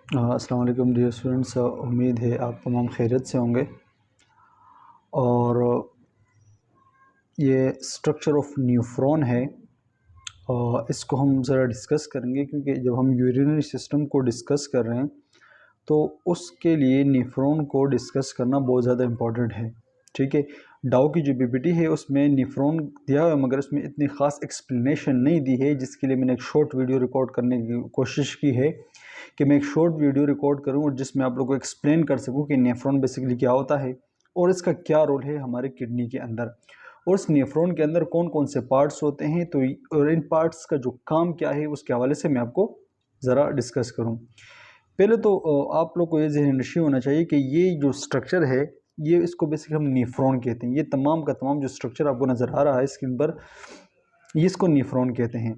अस्सलाम वालेकुम dear students. उम्मीद है आप तमाम खैरियत से होंगे। और ये स्ट्रक्चर ऑफ न्यूफ्रॉन है और इसको हम ज़रा डिस्कस करेंगे, क्योंकि जब हम यूरिनरी सिस्टम को डिस्कस कर रहे हैं तो उसके लिए न्यूफ्रॉन को डिस्कस करना बहुत ज़्यादा इम्पॉर्टेंट है। ठीक है, डाउ की जो पीपीटी है उसमें न्यूफ्रॉन दिया हुआ है, मगर उसमें इतनी ख़ास एक्सप्लेनेशन नहीं दी है, जिसके लिए मैंने एक शॉर्ट वीडियो रिकॉर्ड करने की कोशिश की है कि मैं एक शॉर्ट वीडियो रिकॉर्ड करूं और जिसमें आप लोगों को एक्सप्लेन कर सकूं कि नेफ्रॉन बेसिकली क्या होता है और इसका क्या रोल है हमारे किडनी के अंदर, और इस नेफ्रॉन के अंदर कौन कौन से पार्ट्स होते हैं, तो और इन पार्ट्स का जो काम क्या है उसके हवाले से मैं आपको ज़रा डिस्कस करूं। पहले तो आप लोग को ये ज़हन-नशीं होना चाहिए कि ये जो स्ट्रक्चर है, ये इसको बेसिकली हम नेफ्रॉन कहते हैं। ये तमाम का तमाम जो स्ट्रक्चर आपको नज़र आ रहा है स्क्रीन पर, ये इसको नेफ्रॉन कहते हैं।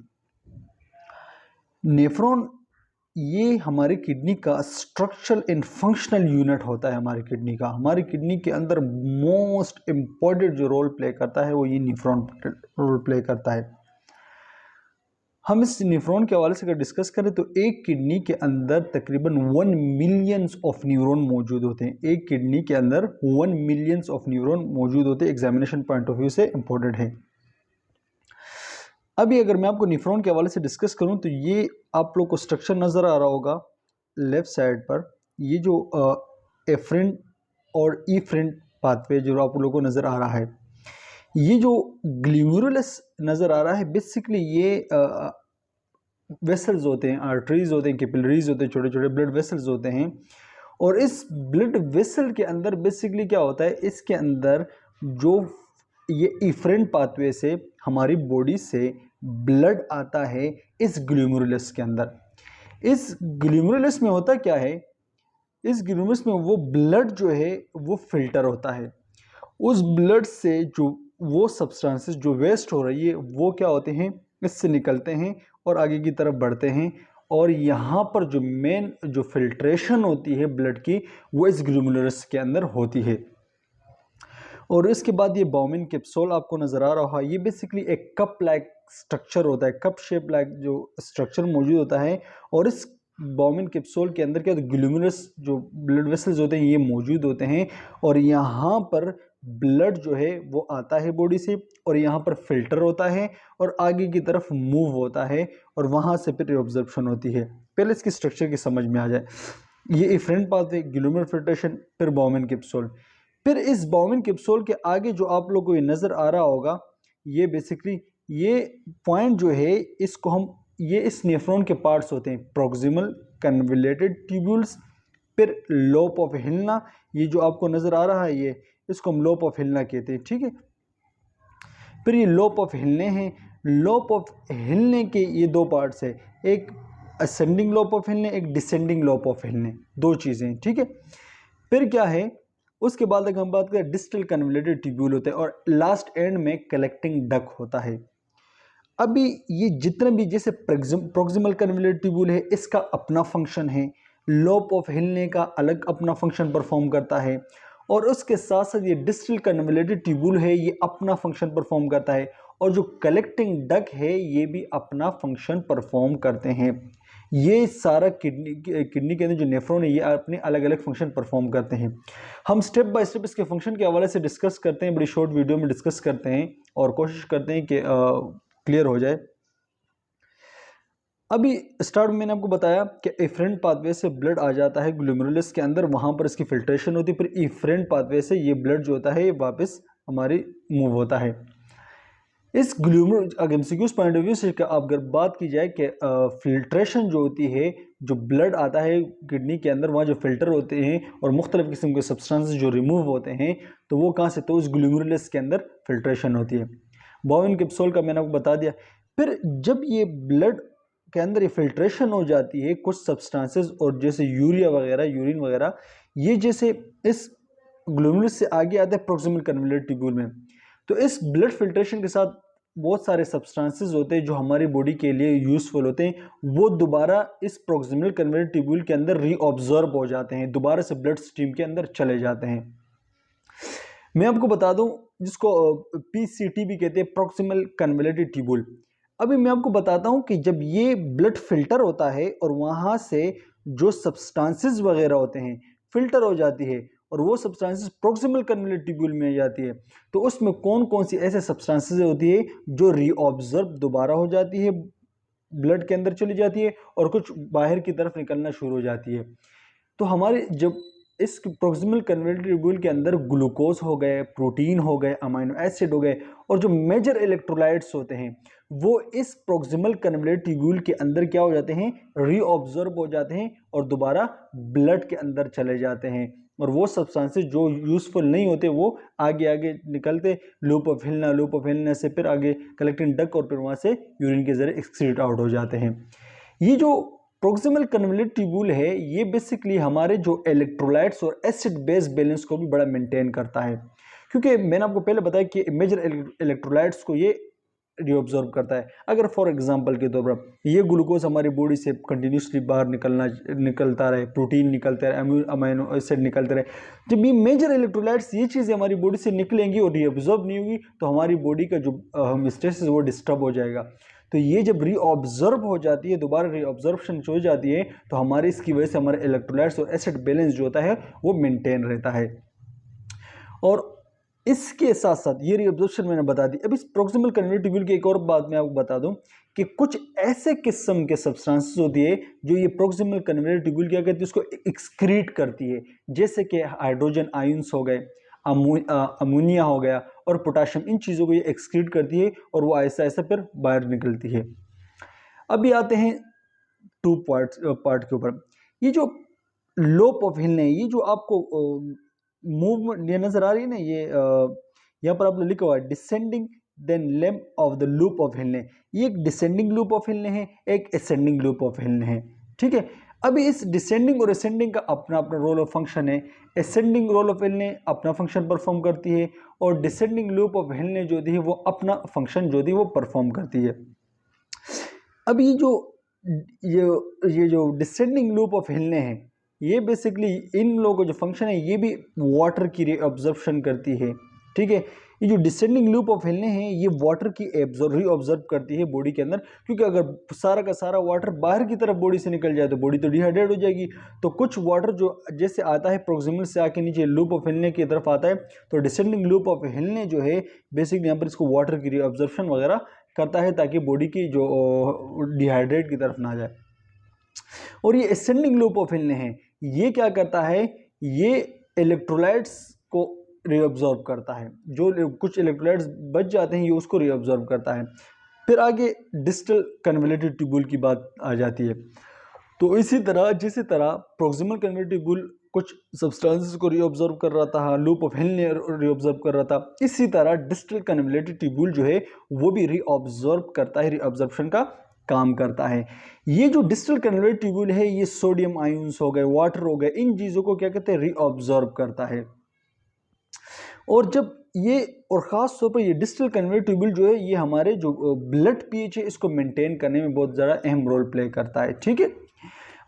नेफ्रॉन ये हमारी किडनी का स्ट्रक्चरल एंड फंक्शनल यूनिट होता है। हमारी किडनी के अंदर मोस्ट इम्पॉर्टेंट जो रोल प्ले करता है वो ये नेफ्रॉन रोल प्ले करता है। हम इस नेफ्रॉन के हवाले से अगर डिस्कस करें तो एक किडनी के अंदर तकरीबन 1 मिलियंस ऑफ न्यूरॉन मौजूद होते हैं। एक किडनी के अंदर 1 मिलियंस ऑफ न्यूरॉन मौजूद होते हैं। एग्जामिनेशन पॉइंट ऑफ व्यू से इंपॉर्टेंट है। अभी अगर मैं आपको नेफ्रॉन के हवाले से डिस्कस करूं तो ये आप लोग को स्ट्रक्चर नज़र आ रहा होगा लेफ्ट साइड पर। ये जो एफ्रेंट और ईफ्रेंट पाथवे जो आप लोगों को नज़र आ रहा है, ये जो ग्लोमेरुलस नज़र आ रहा है, बेसिकली ये वेसल्स होते हैं, आर्टरीज होते हैं, कैपिलरीज होते हैं, छोटे छोटे ब्लड वेसल्स होते हैं। और इस ब्लड वेसल के अंदर बेसिकली क्या होता है, इसके अंदर जो ये इफरेंट पाथवे से हमारी बॉडी से ब्लड आता है इस ग्लोमेरुलस के अंदर। इस ग्लोमेरुलस में होता क्या है, इस ग्लोमेरुलस में वो ब्लड जो है वो फिल्टर होता है। उस ब्लड से जो वो सब्सटेंसेस जो वेस्ट हो रही है वो क्या होते हैं, इससे निकलते हैं और आगे की तरफ बढ़ते हैं। और यहाँ पर जो मेन जो फिल्ट्रेशन होती है ब्लड की, वो इस ग्लोमेरुलस के अंदर होती है। और इसके बाद ये बाउमिन कैप्सूल आपको नज़र आ रहा है। ये बेसिकली एक कप लाइक स्ट्रक्चर होता है, कप शेप लाइक जो स्ट्रक्चर मौजूद होता है। और इस बाउमिन कैप्सूल के अंदर क्या, ग्लोमेरुलस जो ब्लड वेसल्स होते हैं ये मौजूद होते हैं। और यहाँ पर ब्लड जो है वो आता है बॉडी से और यहाँ पर फिल्टर होता है और आगे की तरफ मूव होता है और वहाँ से फिर ऑब्जर्प्शन होती है। पहले इसकी स्ट्रक्चर की समझ में आ जाए। ये इफरेंट पाथवे, ग्लोमेरुलर फिल्ट्रेशन, फिर बाउमिन कैप्सूल। फिर इस बाउमिन कैप्सूल के आगे जो आप लोगों को ये नज़र आ रहा होगा, ये बेसिकली ये पॉइंट जो है इसको हम, ये इस नेफ्रॉन के पार्ट्स होते हैं, प्रॉक्सिमल कन्वोल्यूटेड ट्यूब्यूल्स, फिर लोब ऑफ हिलना। ये जो आपको नज़र आ रहा है ये, इसको हम लोब ऑफ हिलना कहते हैं। ठीक है, फिर ये लोब ऑफ हिलने हैं। लोब ऑफ हिलने के ये दो पार्ट्स है, एक असेंडिंग लोब ऑफ हिलने, एक डिसेंडिंग लोब ऑफ हिलने, दो चीज़ें। ठीक है, फिर क्या है, उसके बाद अगर हम बात करें, डिस्टल कन्वोल्यूटेड ट्यूब्यूल होते हैं और लास्ट एंड में कलेक्टिंग डक्ट होता है। अभी ये जितने भी, जैसे प्रोक्सिमल कन्वोल्यूटेड ट्यूब्यूल है, इसका अपना फंक्शन है। लोब ऑफ हिलने का अलग अपना फंक्शन परफॉर्म करता है और उसके साथ साथ ये डिस्टल कन्वोल्यूटेड ट्यूब्यूल है, ये अपना फंक्शन परफॉर्म करता है। और जो कलेक्टिंग डक्ट है ये भी अपना फंक्शन परफॉर्म करते हैं। ये सारा किडनी के अंदर जो नेफ्रॉन है ये अपने अलग अलग फंक्शन परफॉर्म करते हैं। हम स्टेप बाय स्टेप इसके फंक्शन के हवाले से डिस्कस करते हैं, बड़ी शॉर्ट वीडियो में डिस्कस करते हैं और कोशिश करते हैं कि क्लियर हो जाए। अभी स्टार्ट में मैंने आपको बताया कि एफरेंट पाथवे से ब्लड आ जाता है ग्लोमेरुलस के अंदर, वहाँ पर इसकी फिल्ट्रेशन होती है। फिर एफरेंट पाथवे से ये ब्लड जो होता है ये वापस हमारी मूव होता है। इस अगर एमसीक्यूज पॉइंट ऑफ व्यू से आप अगर बात की जाए कि फिल्ट्रेशन जो होती है, जो ब्लड आता है किडनी के अंदर, वहाँ जो फिल्टर होते हैं और मुख्तलिफ किस्म के सब्सटेंसेस जो रिमूव होते हैं, तो वो कहाँ से, तो उस ग्लोमेरुलस के अंदर फिल्ट्रेशन होती है। बाउमिन कैप्सूल का मैंने आपको बता दिया। फिर जब ये ब्लड के अंदर ये फिल्ट्रेशन हो जाती है, कुछ सब्सटेंसेस और जैसे यूरिया वगैरह, यूरिन वगैरह, ये जैसे इस ग्लोमेरुलस से आगे आता है प्रोक्सिमल कन्वोल्यूटेड ट्यूब्यूल में, तो इस ब्लड फिल्ट्रेशन के साथ बहुत सारे सब्सटेंसेस होते हैं जो हमारी बॉडी के लिए यूज़फुल होते हैं, वो दोबारा इस प्रोक्सिमल कन्वोल्यूटेड ट्यूब्यूल के अंदर रीअब्जॉर्ब हो जाते हैं, दोबारा से ब्लड स्ट्रीम के अंदर चले जाते हैं। मैं आपको बता दूं, जिसको पीसीटी भी कहते हैं, प्रोक्सिमल कन्वोल्यूटेड ट्यूब्यूल। अभी मैं आपको बताता हूं कि जब ये ब्लड फिल्टर होता है और वहां से जो सब्सटेंसेस वगैरह होते हैं फिल्टर हो जाती है और वो सब्सटेंसेस प्रोक्सिमल कन्वोल्यूट ट्यूब्यूल में आ जाती है। तो उसमें कौन कौन सी ऐसे सब्सटेंसेस होती है जो रीऑब्जर्व दोबारा हो जाती है, ब्लड के अंदर चली जाती है और कुछ बाहर की तरफ निकलना शुरू हो जाती है। तो हमारे जब इस प्रोक्सिमल कन्वोल्यूट ट्यूब्यूल के अंदर ग्लूकोज हो गए, प्रोटीन हो गए, अमीनो एसिड हो गए और जो मेजर इलेक्ट्रोलाइट्स होते हैं वो इस प्रोक्सिमल कन्वोल्यूट ट्यूब्यूल के अंदर क्या हो जाते हैं, रीऑब्जर्व हो जाते हैं और दोबारा ब्लड के अंदर चले जाते हैं। और वो सब्सटेंसेस जो यूजफुल नहीं होते वो आगे आगे निकलते, लूप ऑफ हिलना से फिर आगे कलेक्टिंग डक्ट और फिर वहाँ से यूरिन के जरिए एक्सक्रीट आउट हो जाते हैं। ये जो प्रोक्सिमल कन्वोल्यूट ट्यूब्यूल है ये बेसिकली हमारे जो इलेक्ट्रोलाइट्स और एसिड बेस बैलेंस को भी बड़ा मेंटेन करता है, क्योंकि मैंने आपको पहले बताया कि मेजर इलेक्ट्रोलाइट्स को ये रीऑब्जर्व करता है। अगर फॉर एग्जांपल के तौर पर ये ग्लूकोज हमारी बॉडी से कंटिन्यूसली बाहर निकलता रहे, प्रोटीन निकलते रहे, अमीनो एसिड निकलते रहे, जब ये मेजर इलेक्ट्रोलाइट्स ये चीज़ें हमारी बॉडी से निकलेंगी और रीऑब्जर्व नहीं होगी तो हमारी बॉडी का जो होमोस्टेसिस वो डिस्टर्ब हो जाएगा। तो ये जब रीऑब्जर्व हो जाती है, दोबारा रीऑब्जर्वेशन हो जाती है, तो हमारे इसकी वजह से हमारे इलेक्ट्रोलाइट्स और एसिड बैलेंस जो होता है वो मेंटेन रहता है। और इसके साथ साथ ये रीअब्जॉर्प्शन मैंने बता दी। अब इस प्रोक्सिमल कन्वोल्यूट ट्यूब्यूल की एक और बात मैं आपको बता दूं कि कुछ ऐसे किस्म के सब्सटेंसेस होती है जो ये प्रोक्सिमल कन्वोल्यूट ट्यूब्यूल क्या करती है, उसको एक्सक्रीट करती है, जैसे कि हाइड्रोजन आयंस हो गए, अमोनिया हो गया और पोटाशियम, इन चीज़ों को ये एक्सक्रीट करती है और वो ऐसा ऐसा फिर बाहर निकलती है। अभी आते हैं टू पार्ट के ऊपर। ये जो लोप ऑफ हिलने, ये जो आपको मूवमेंट ये नजर आ रही है ना, ये यहाँ पर आपने लिखा हुआ है descending then length of the loop of हिलने। ये एक डिसेंडिंग लूप ऑफ हिलने है, एक असेंडिंग लूप ऑफ हिलने है, ठीक है। अभी इस डिसेंडिंग और असेंडिंग का अपना अपना रोल ऑफ फंक्शन है। असेंडिंग रोल ऑफ हिलने अपना फंक्शन परफॉर्म करती है और डिसेंडिंग लूप ऑफ हिलने जो है वो अपना फंक्शन जो है वो परफॉर्म करती है। अब ये जो डिसेंडिंग लूप ऑफ हिलने हैं ये बेसिकली इन लोगों का जो फंक्शन है ये भी वाटर की रीअब्जॉर्प्शन करती है, ठीक है। ये जो डिसेंडिंग लूप ऑफ हिलने हैं ये वाटर की रीअब्जॉर्ब करती है बॉडी के अंदर, क्योंकि अगर सारा का सारा वाटर बाहर की तरफ बॉडी से निकल जाए तो बॉडी तो डिहाइड्रेट हो जाएगी। तो कुछ वाटर जो जैसे आता है प्रोक्सिमल से आके नीचे लूप ऑफ हिलने की तरफ आता है, तो डिसेंडिंग लूप ऑफ हिलने जो है बेसिकली यहाँ पर इसको वाटर की रीअब्जॉर्प्शन वगैरह करता है ताकि बॉडी की जो डिहाइड्रेट की तरफ ना जाए। और ये असेंडिंग लूप ऑफ हिलने हैं, ये क्या करता है, ये इलेक्ट्रोलाइट्स को रीअब्जॉर्ब करता है, जो कुछ इलेक्ट्रोलाइट्स बच जाते हैं ये उसको रीअब्जॉर्ब करता है। फिर आगे डिस्टल कन्वोल्यूटेड ट्यूब्यूल की बात आ जाती है। तो इसी तरह जिस तरह प्रोक्सिमल कन्वोल्यूटेड ट्यूब्यूल कुछ सब्सटेंसेस को रीअब्जॉर्ब कर रहा था, लूप ऑफ हिलने रीअब्जॉर्ब कर रहा था, इसी तरह डिस्टल कन्वोल्यूटेड ट्यूब्यूल जो है वो भी रीअब्जॉर्ब करता है, रीअब्जॉर्प्शन का काम करता है। ये जो डिस्टल कन्वोल्यूटेड ट्यूब्यूल है ये सोडियम आयंस हो गए, वाटर हो गए, इन चीजों को क्या कहते हैं, रीअब्जॉर्ब करता है। और जब ये और ख़ास तौर पर ये डिस्टल कन्वोल्यूटेड ट्यूब्यूल जो है ये हमारे जो ब्लड पीएच है इसको मेंटेन करने में बहुत ज़्यादा अहम रोल प्ले करता है, ठीक है।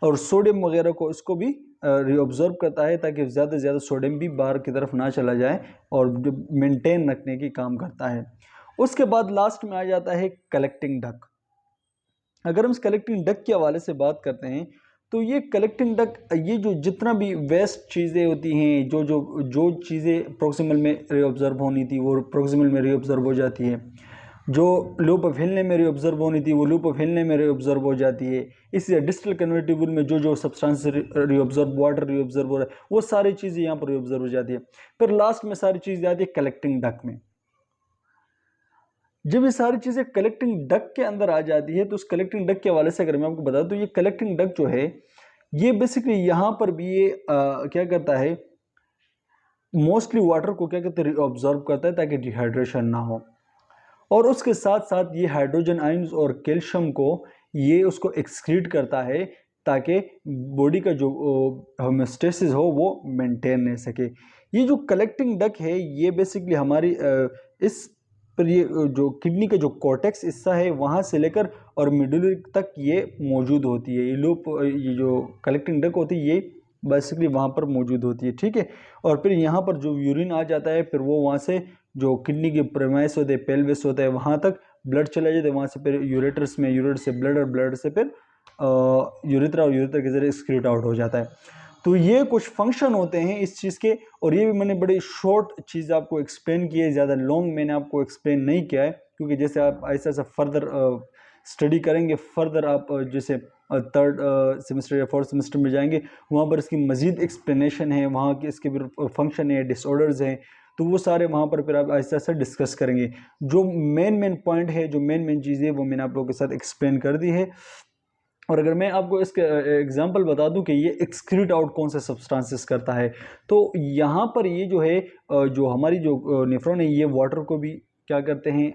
और सोडियम वगैरह को इसको भी रीअब्जॉर्ब करता है ताकि ज़्यादा से ज़्यादा सोडियम भी बाहर की तरफ ना चला जाए और जो मेंटेन रखने की काम करता है। उसके बाद लास्ट में आ जाता है कलेक्टिंग डक्ट। अगर हम इस कलेक्टिंग डक्ट के हवाले से बात करते हैं तो ये कलेक्टिंग डक्ट ये जो जितना भी वेस्ट चीज़ें होती हैं, जो चीज़ें प्रोक्सिमल में रीअब्जॉर्ब होनी थी वो प्रोक्सिमल में रीअब्जॉर्ब हो जाती है, जो लूप ऑफ हिलने में रीअब्जॉर्ब होनी थी वो लूप ऑफ हिलने में रीअब्जॉर्ब हो जाती है। इसी डिस्टल कन्वोल्यूटेड ट्यूब्यूल में जो सब्सटेंस रीअब्जॉर्ब, वाटर रीअब्जॉर्ब हो रहा है वो सारी चीज़ें यहाँ पर रीअब्जॉर्ब हो जाती है। फिर लास्ट में सारी चीज़ें आती है कलेक्टिंग डक्ट में। जब ये सारी चीज़ें कलेक्टिंग डक्ट के अंदर आ जाती है तो उस कलेक्टिंग डक्ट के हवाले से अगर मैं आपको बता दूं तो ये कलेक्टिंग डक्ट जो है ये बेसिकली यहाँ पर भी ये क्या करता है, मोस्टली वाटर को क्या कहते हैं, ऑब्जर्व करता है ताकि डिहाइड्रेशन ना हो। और उसके साथ साथ ये हाइड्रोजन आयंस और कैल्शियम को ये उसको एक्सक्रीट करता है ताकि बॉडी का जो होमोस्टेसिस हो वो मेंटेन रह सके। ये जो कलेक्टिंग डक्ट है ये बेसिकली हमारी इस पर ये जो किडनी का जो कॉर्टेक्स हिस्सा है वहाँ से लेकर और मिडुलरी तक ये मौजूद होती है। ये जो कलेक्टिंग डक्ट होती है ये बेसिकली वहाँ पर मौजूद होती है, ठीक है। और फिर यहाँ पर जो यूरिन आ जाता है फिर वो वहाँ से जो किडनी के प्रेमाइस होते हैं, पेल्विस होता है, वहाँ तक ब्लड चला जाता है, वहाँ से फिर यूरेटर्स में, यूरेटर से ब्लड और ब्लड से फिर यूरेथ्रा और यूरेथ्रा के ज़रिए एक्सक्रीट आउट हो जाता है। तो ये कुछ फंक्शन होते हैं इस चीज़ के, और ये भी मैंने बड़ी शॉर्ट चीज़ आपको एक्सप्लेन की है, ज़्यादा लॉन्ग मैंने आपको एक्सप्लेन नहीं किया है, क्योंकि जैसे आप ऐसा ऐसा फर्दर स्टडी करेंगे, फर्दर आप जैसे थर्ड सेमेस्टर या फोर्थ सेमेस्टर में जाएंगे, वहाँ पर इसकी मज़ीद एक्सप्लेनेशन है, वहाँ के इसके फंक्शन है, डिसऑर्डर्स हैं, तो वो सारे वहाँ पर फिर आप ऐसा ऐसा डिस्कस करेंगे। जो मेन पॉइंट है, जो मेन चीज़ है, वो मैंने आप लोगों के साथ एक्सप्लेन कर दी है। और अगर मैं आपको इसके एग्जांपल बता दूं कि ये एक्सक्रीट आउट कौन से सब्सटेंसेस करता है, तो यहाँ पर ये जो है जो हमारी जो नेफ्रॉन है, ये वाटर को भी क्या करते हैं,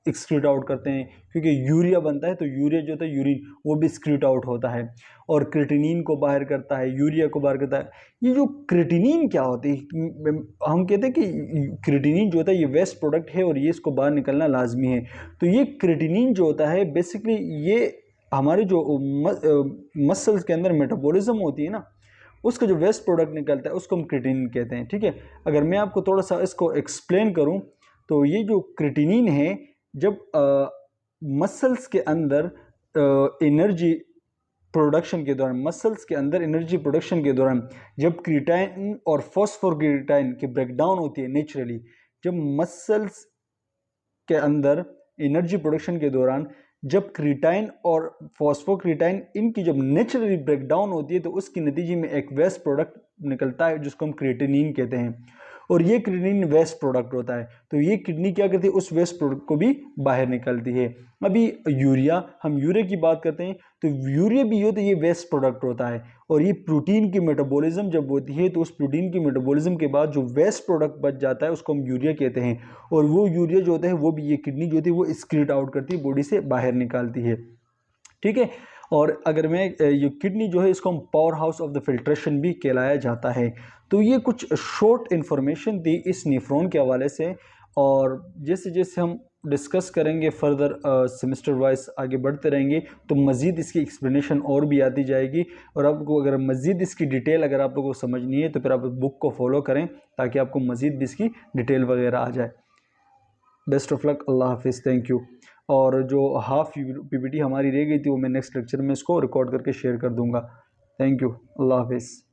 एक्सक्रीट आउट करते हैं, क्योंकि यूरिया बनता है, तो यूरिया जो होता है यूरिन, वो भी एक्सक्रीट आउट होता है, और क्रिएटिनिन को बाहर करता है, यूरिया को बाहर करता है। ये जो क्रिएटिनिन क्या होती है, हम कहते हैं कि क्रिएटिनिन जो होता है ये वेस्ट प्रोडक्ट है और ये इसको बाहर निकलना लाजमी है। तो ये क्रिएटिनिन जो होता है बेसिकली ये हमारे जो मसल्स के अंदर मेटाबॉलिज्म होती है ना, उसका जो वेस्ट प्रोडक्ट निकलता है उसको हम क्रिएटिनिन कहते हैं। ठीक है, अगर मैं आपको थोड़ा सा इसको एक्सप्लेन करूं, तो ये जो क्रिएटिनिन है, जब मसल्स के अंदर एनर्जी प्रोडक्शन के दौरान, मसल्स के अंदर एनर्जी प्रोडक्शन के दौरान जब क्रिएटाइन और फॉस्फोक्रिएटाइन की ब्रेकडाउन होती है नेचुरली, जब मसल्स के अंदर एनर्जी प्रोडक्शन के दौरान जब क्रिएटाइन और फॉस्फोक्रिएटाइन इनकी जब नेचुरली ब्रेकडाउन होती है, तो उसकी नतीजे में एक वेस्ट प्रोडक्ट निकलता है जिसको हम क्रिएटिनिन कहते हैं, और ये क्रिएटिनिन वेस्ट प्रोडक्ट होता है। तो ये किडनी क्या करती है, उस वेस्ट प्रोडक्ट को भी बाहर निकलती है। अभी यूरिया, हम यूरिया की बात करते हैं, तो यूरिया भी होता है, ये वेस्ट प्रोडक्ट होता है, और ये प्रोटीन की मेटाबॉलिज्म जब होती है, तो उस प्रोटीन की मेटाबॉलिज्म के बाद जो वेस्ट प्रोडक्ट बच जाता है उसको हम यूरिया कहते हैं, और वो यूरिया जो होता है वो भी ये किडनी जो होती है वो एक्सक्रीट आउट करती है, बॉडी से बाहर निकालती है। ठीक है, और अगर मैं ये किडनी जो है इसको हम power house of the filtration भी कहलाया जाता है। तो ये कुछ शॉर्ट इन्फॉर्मेशन थी इस नेफ्रॉन के हवाले से, और जैसे जैसे हम डिस्कस करेंगे फर्दर सेमेस्टर वाइज आगे बढ़ते रहेंगे, तो मज़ीद इसकी एक्सप्लेनेशन और भी आती जाएगी, और आपको अगर मज़ीद इसकी डिटेल अगर आप लोगों को समझनी है तो फिर आप बुक को फॉलो करें, ताकि आपको मज़ीद भी इसकी डिटेल वगैरह आ जाए। बेस्ट ऑफ लक, अल्लाह हाफिज़, थैंक यू। और जो हाफ पीपीटी हमारी रह गई थी वो मैं नेक्स्ट लेक्चर में इसको रिकॉर्ड करके शेयर कर दूंगा। थैंक यू, अल्लाह हाफिज़।